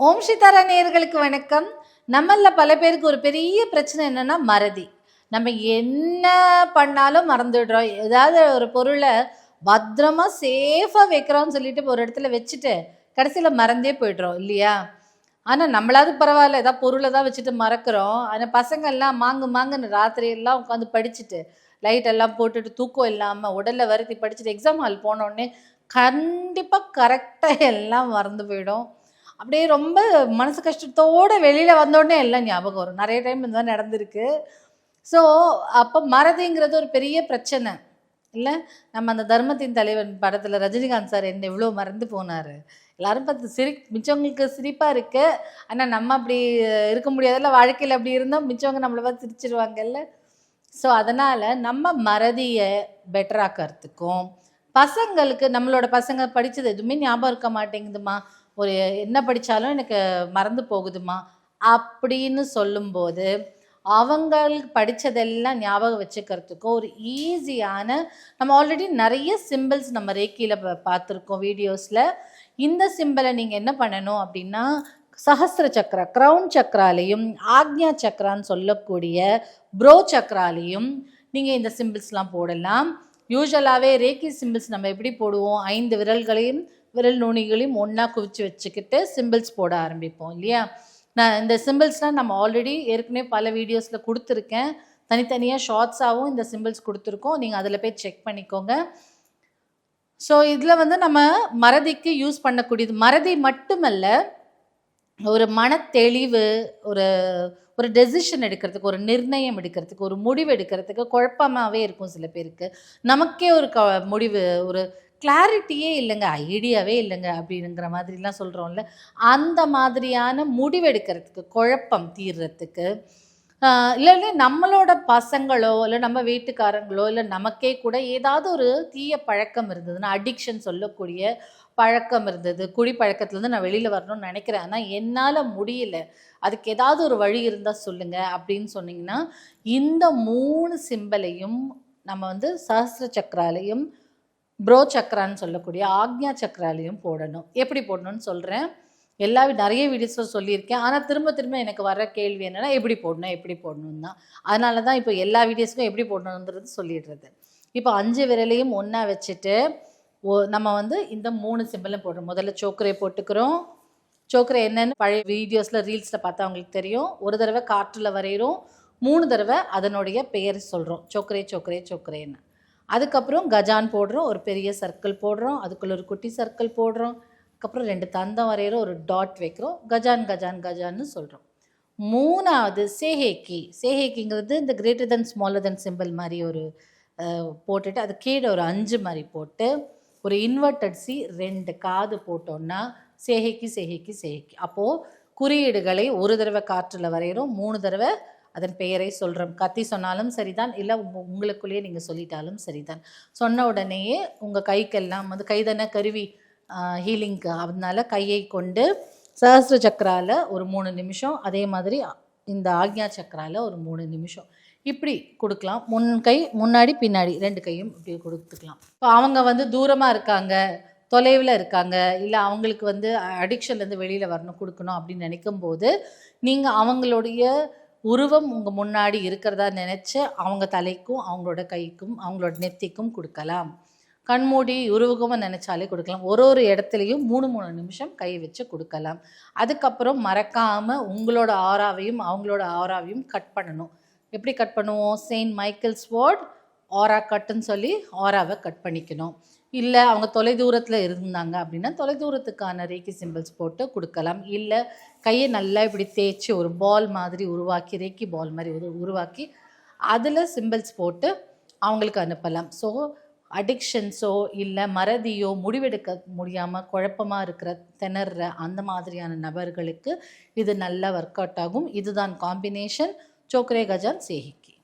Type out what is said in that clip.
ஓம் சித்தாரா நேயர்களுக்கு வணக்கம். நம்மள பல பேருக்கு ஒரு பெரிய பிரச்சனை என்னன்னா மறதி. நம்ம என்ன பண்ணாலும் மறந்துடுறோம். ஏதாவது ஒரு பொருளை பத்திரமா சேஃபா வைக்கிறோம்னு சொல்லிட்டு ஒரு இடத்துல வச்சுட்டு கடைசியில மறந்தே போயிடுறோம் இல்லையா? ஆனா நம்மளாவது பரவாயில்ல, ஏதாவது பொருளை தான் வச்சுட்டு மறக்கிறோம். ஆனா பசங்க எல்லாம் மாங்குன்னு ராத்திரி எல்லாம் உட்காந்து படிச்சுட்டு லைட் எல்லாம் போட்டுட்டு தூக்கம் இல்லாம உடல்ல வருத்தி படிச்சுட்டு எக்ஸாம் ஹால் போன உடனே கண்டிப்பா கரெக்டா எல்லாம் மறந்து போயிடும். அப்படியே ரொம்ப மனசு கஷ்டத்தோட வெளியில வந்தோடனே எல்லாம் ஞாபகம் வரும். நிறைய டைம் இந்த மாதிரி நடந்திருக்கு. ஸோ அப்போ மறதிங்கிறது ஒரு பெரிய பிரச்சனை இல்லை? நம்ம அந்த தர்மத்தின் தலைவன் படத்தில் ரஜினிகாந்த் சார் என்ன இவ்வளோ மறந்து போனார். எல்லாரும் பார்த்து மிச்சவங்களுக்கு சிரிப்பாக இருக்கு. ஆனால் நம்ம அப்படி இருக்க முடியாதுல்ல, வாழ்க்கையில் அப்படி இருந்தோம் மிச்சவங்க நம்மளை பார்த்து சிரிச்சிருவாங்கல்ல. ஸோ அதனால் நம்ம மறதியை பெட்டராக்கிறதுக்கும் பசங்களுக்கு நம்மளோட பசங்க படித்தது எதுவுமே ஞாபகம் இருக்க மாட்டேங்குதுமா, ஒரு என்ன படித்தாலும் எனக்கு மறந்து போகுதுமா அப்படின்னு சொல்லும்போது அவங்களுக்கு படித்ததெல்லாம் ஞாபகம் வச்சுக்கிறதுக்கும் ஒரு ஈஸியான, நம்ம ஆல்ரெடி நிறைய சிம்பிள்ஸ் நம்ம ரேக்கியில் பார்த்துருக்கோம் வீடியோஸில். இந்த சிம்பிளை நீங்கள் என்ன பண்ணணும் அப்படின்னா, சஹஸ்ர சக்கரா க்ரௌன் சக்கராலையும் ஆக்ஞா சக்கரான்னு சொல்லக்கூடிய ப்ரோ சக்கராலையும் நீங்கள் இந்த சிம்பிள்ஸ்லாம் போடலாம். யூஸ்வலாகவே ரேக்கி சிம்பிள்ஸ் நம்ம எப்படி போடுவோம், 5 விரல்களையும் விரல் நுனிகளையும் ஒன்றா குவிச்சு வச்சுக்கிட்டு சிம்பிள்ஸ் போட ஆரம்பிப்போம் இல்லையா? நான் இந்த சிம்பிள்ஸ்லாம் நம்ம ஆல்ரெடி ஏற்கனவே பல வீடியோஸில் கொடுத்துருக்கேன். தனித்தனியாக ஷார்ட்ஸாகவும் இந்த சிம்பிள்ஸ் கொடுத்துருக்கோம். நீங்கள் அதில் போய் செக் பண்ணிக்கோங்க. ஸோ இதில் வந்து நம்ம மறதிக்கு யூஸ் பண்ணக்கூடியது, மறதி மட்டுமல்ல, ஒரு மனத்தெளிவு, ஒரு ஒரு டெசிஷன் எடுக்கிறதுக்கு, ஒரு நிர்ணயம் எடுக்கிறதுக்கு, ஒரு முடிவு எடுக்கிறதுக்கு குழப்பமாகவே இருக்கும் சில பேருக்கு. நமக்கே ஒரு முடிவு, ஒரு கிளாரிட்டியே இல்லைங்க, ஐடியாவே இல்லைங்க அப்படிங்கிற மாதிரிலாம் சொல்கிறோம்ல, அந்த மாதிரியான முடிவெடுக்கிறதுக்கு, குழப்பம் தீர்றதுக்கு, இல்லைன்னா நம்மளோட பசங்களோ இல்லை நம்ம வீட்டுக்காரங்களோ இல்லை நமக்கே கூட ஏதாவது ஒரு தீய பழக்கம் இருந்ததுன்னா, அடிக்ஷன் சொல்லக்கூடிய பழக்கம் இருந்தது, குடி பழக்கத்துலேருந்து நான் வெளியில் வரணும்னு நினைக்கிறேன், ஆனால் என்னால் முடியல, அதுக்கு ஏதாவது ஒரு வழி இருந்தால் சொல்லுங்கள் அப்படின்னு சொன்னிங்கன்னா, இந்த 3 சிம்பலையும் நம்ம வந்து சஹஸ்ர சக்கராலையும் ப்ரோ சக்கரான்னு சொல்லக்கூடிய ஆக்ஞா சக்கராலையும் போடணும். எப்படி போடணும்னு சொல்கிறேன். நிறைய வீடியோஸில் சொல்லியிருக்கேன். ஆனால் திரும்ப திரும்ப எனக்கு வர கேள்வி என்னென்னா, எப்படி போடணும் தான். அதனால தான் இப்போ எல்லா வீடியோஸுக்கும் எப்படி போடணுன்றது சொல்லிடுறது. இப்போ 5 விரலையும் ஒன்றா வச்சுட்டு நம்ம வந்து இந்த 3 சிம்பிளும் போடுறோம். முதல்ல சோக்கரை போட்டுக்கிறோம். சோக்கரை என்னென்னு பழைய வீடியோஸில் ரீல்ஸில் பார்த்தா அவங்களுக்கு தெரியும். ஒரு தடவை காற்றில் வரைகிறோம், 3 தடவை அதனுடைய பெயர் சொல்கிறோம், சோக்கரே சோக்கரே சோக்கரேன்னு. அதுக்கப்புறம் கஜான் போடுறோம், ஒரு பெரிய சர்க்கிள் போடுறோம், அதுக்குள்ளே ஒரு குட்டி சர்க்கிள் போடுறோம், அதுக்கப்புறம் 2 தந்தம் வரைகிறோம், ஒரு டாட் வைக்கிறோம், கஜான் கஜான் கஜான்னு சொல்கிறோம். 3வது சேஹேக்கிங்கிறது இந்த greater than smaller than simple மாதிரி ஒரு போட்டுட்டு அது கீழே ஒரு 5 மாதிரி போட்டு ஒரு இன்வெர்டட் சி 2 காது போட்டோன்னா சேஹேக்கி. அப்போது குறியீடுகளை ஒரு தடவை காற்றில் வரைகிறோம், 3 தடவை அதன் பெயரை சொல்கிறோம். கத்தி சொன்னாலும் சரிதான், இல்லை உங்களுக்குள்ளேயே நீங்கள் சொல்லிட்டாலும் சரிதான். சொன்ன உடனேயே உங்கள் கைக்கெல்லாம் வந்து கைதான கருவி ஹீலிங்க்கு, அதனால கையை கொண்டு சஹஸ்ர சக்கராவில் ஒரு 3 நிமிஷம், அதே மாதிரி இந்த ஆக்ஞா சக்கராவில் ஒரு 3 நிமிஷம் இப்படி கொடுக்கலாம். கை முன்னாடி பின்னாடி 2 கையும் இப்படி கொடுத்துக்கலாம். இப்போ அவங்க வந்து தூரமாக இருக்காங்க, தொலைவில் இருக்காங்க, இல்லை அவங்களுக்கு வந்து அடிக்ஷன்லேருந்து வெளியில் வரணும், கொடுக்கணும் அப்படின்னு நினைக்கும் போது நீங்கள் அவங்களுடைய உருவம் உங்கள் முன்னாடி இருக்கிறதா நினச்சி அவங்க தலைக்கும் அவங்களோட கைக்கும் அவங்களோட நெத்திக்கும் கொடுக்கலாம். கண்மூடி உருவகமாக நினச்சாலே கொடுக்கலாம். ஒரு இடத்துலையும் 3 நிமிஷம் கை வச்சு கொடுக்கலாம். அதுக்கப்புறம் மறக்காமல் உங்களோட ஆராவையும் அவங்களோட ஆராவையும் கட் பண்ணணும். எப்படி கட் பண்ணுவோம், செயின்ட் மைக்கேல்ஸ் வேர்ட் ஆரா கட்டுன்னு சொல்லி ஆராவை கட் பண்ணிக்கணும். இல்லை அவங்க தொலைதூரத்தில் இருந்தாங்க அப்படின்னா தொலைதூரத்துக்கான ரேக்கி சிம்பிள்ஸ் போட்டு கொடுக்கலாம். இல்லை கையை நல்லா இப்படி தேய்ச்சி ஒரு பால் மாதிரி உருவாக்கி, ரேக்கி பால் மாதிரி உருவாக்கி அதில் சிம்பிள்ஸ் போட்டு அவங்களுக்கு அனுப்பலாம். ஸோ அடிக்ஷன்ஸோ இல்லை மறதியோ முடிவெடுக்க முடியாமல் குழப்பமாக இருக்கிற திணற அந்த மாதிரியான நபர்களுக்கு இது நல்லா ஒர்க் அவுட் ஆகும். இதுதான் காம்பினேஷன் சோக்கரே கஜான் சேஹிக்கி.